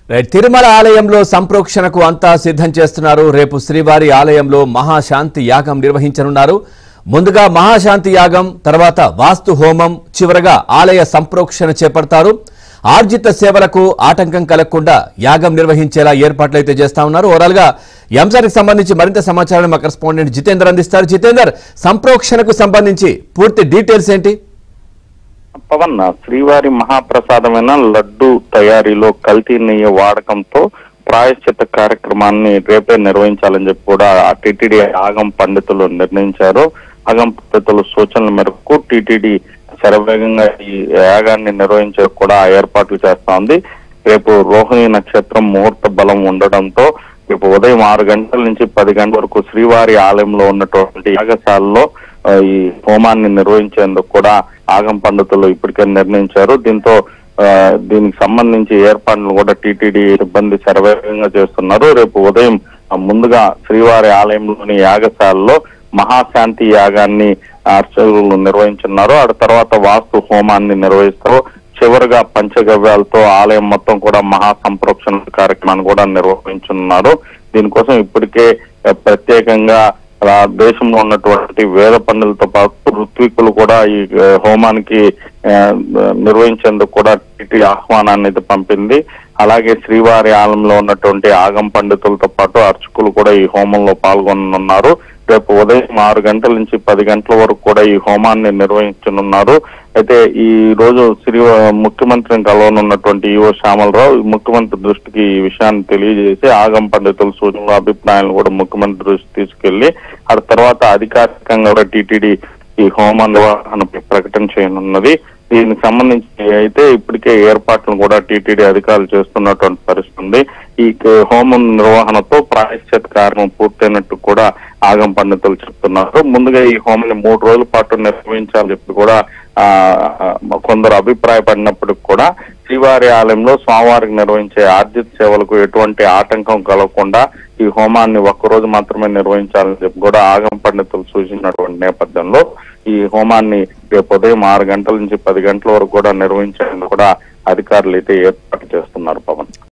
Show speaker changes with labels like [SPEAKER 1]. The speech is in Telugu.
[SPEAKER 1] తిరుమల ఆలయంలో సంప్రోక్షణకు అంతా సిద్ధం చేస్తున్నారు. రేపు శ్రీవారి ఆలయంలో మహాశాంతి యాగం నిర్వహించనున్నారు. ముందుగా మహాశాంతి యాగం, తర్వాత వాస్తు హోమం, చివరగా ఆలయ సంప్రోక్షణ చేపడతారు. ఆర్జిత సేవలకు ఆటంకం కలగకుండా యాగం నిర్వహించేలా ఏర్పాట్లు అయితే చేస్తా ఉన్నారు. ఓవరాల్ గా ఈ అంశానికి సంబంధించి మరింత సమాచారం మా కరెస్పాండెంట్ జితేందర్ అందిస్తారు. జితేందర్, సంప్రోక్షణకు సంబంధించి పూర్తి డీటెయిల్స్ ఏంటి?
[SPEAKER 2] పవన్, శ్రీవారి మహాప్రసాదమైన లడ్డు తయారీలో కల్తీ నెయ్యి వాడకంతో ప్రాయశ్చిత్త కార్యక్రమాన్ని రేపే నిర్వహించాలని చెప్పి కూడా టీటీడీ ఆగం పండితులు నిర్ణయించారు. ఆగం పండితుల సూచనల మేరకు టీటీడీ శరవేగంగా ఈ యాగాన్ని నిర్వహించే కూడా ఏర్పాట్లు చేస్తా ఉంది. రేపు రోహిణి నక్షత్రం ముహూర్త బలం ఉండడంతో రేపు ఉదయం 6 గంటల నుంచి 10 గంటల వరకు శ్రీవారి ఆలయంలో ఉన్నటువంటి యాగశాలలో ఈ హోమాన్ని నిర్వహించేందుకు కూడా ఆగం పండితులు ఇప్పటికే నిర్ణయించారు. దీనికి సంబంధించి ఏర్పాట్లు కూడా టీటీడీ సిబ్బంది శరవేగంగా చేస్తున్నారు. రేపు ఉదయం ముందుగా శ్రీవారి ఆలయంలోని యాగశాలలో మహాశాంతి యాగాన్ని అర్చకులు నిర్వహించున్నారు. ఆ తర్వాత వాస్తు హోమాన్ని నిర్వహిస్తారు. చివరిగా పంచగవ్యాలతో ఆలయం మొత్తం కూడా మహా సంప్రోక్షణ కార్యక్రమాన్ని కూడా నిర్వహించున్నారు. దీనికోసం ఇప్పటికే ప్రత్యేకంగా దేశంలో ఉన్నటువంటి వేద పండితులతో పాటు ఋత్వికులు కూడా ఈ హోమానికి నిర్వహించేందుకు కూడా టీటీడీ ఆహ్వానాన్ని పంపింది. అలాగే శ్రీవారి ఆలయంలో ఉన్నటువంటి ఆగం పండితులతో పాటు అర్చకులు కూడా ఈ హోమంలో పాల్గొనున్నారు. రేపు ఉదయం 6 గంటల నుంచి 10 గంటల వరకు కూడా ఈ హోమాన్ని నిర్వహించనున్నారు. అయితే ఈ రోజు ముఖ్యమంత్రిని కలవనున్నటువంటి ఈవో శ్యామలరావు ముఖ్యమంత్రి దృష్టికి ఈ విషయాన్ని తెలియజేసి ఆగం పండితుల సూచనలు, అభిప్రాయాలను కూడా ముఖ్యమంత్రి దృష్టికి తీసుకెళ్లి ఆ తర్వాత అధికారికంగా కూడా టీటీడీ ఈ హోమ నిర్వహణపై ప్రకటన చేయనున్నది. దీనికి సంబంధించి అయితే ఇప్పటికే ఏర్పాట్లను కూడా టీటీడీ అధికారులు చేస్తున్నటువంటి పరిస్థితి ఉంది. ఈ హోమం నిర్వహణతో ప్రాయశ్చిత్త కార్యక్రమం పూర్తయినట్టు కూడా ఆగం పండితులు చెప్తున్నారు. ముందుగా ఈ హోమాన్ని 3 రోజుల పాటు నిర్వహించాలని చెప్పి కూడా కొందరు అభిప్రాయపడినప్పటికి కూడా శ్రీవారి ఆలయంలో స్వామివారికి నిర్వహించే ఆర్జిత సేవలకు ఎటువంటి ఆటంకం కలగకుండా ఈ హోమాన్ని 1 రోజు మాత్రమే నిర్వహించాలని చెప్పి కూడా ఆగం పండితులు సూచించినటువంటి నేపథ్యంలో ఈ హోమాన్ని రేపు ఉదయం 6 గంటల నుంచి 10 గంటల వరకు కూడా నిర్వహించేందుకు కూడా అధికారులు అయితే ఏర్పాటు చేస్తున్నారు. పవన్.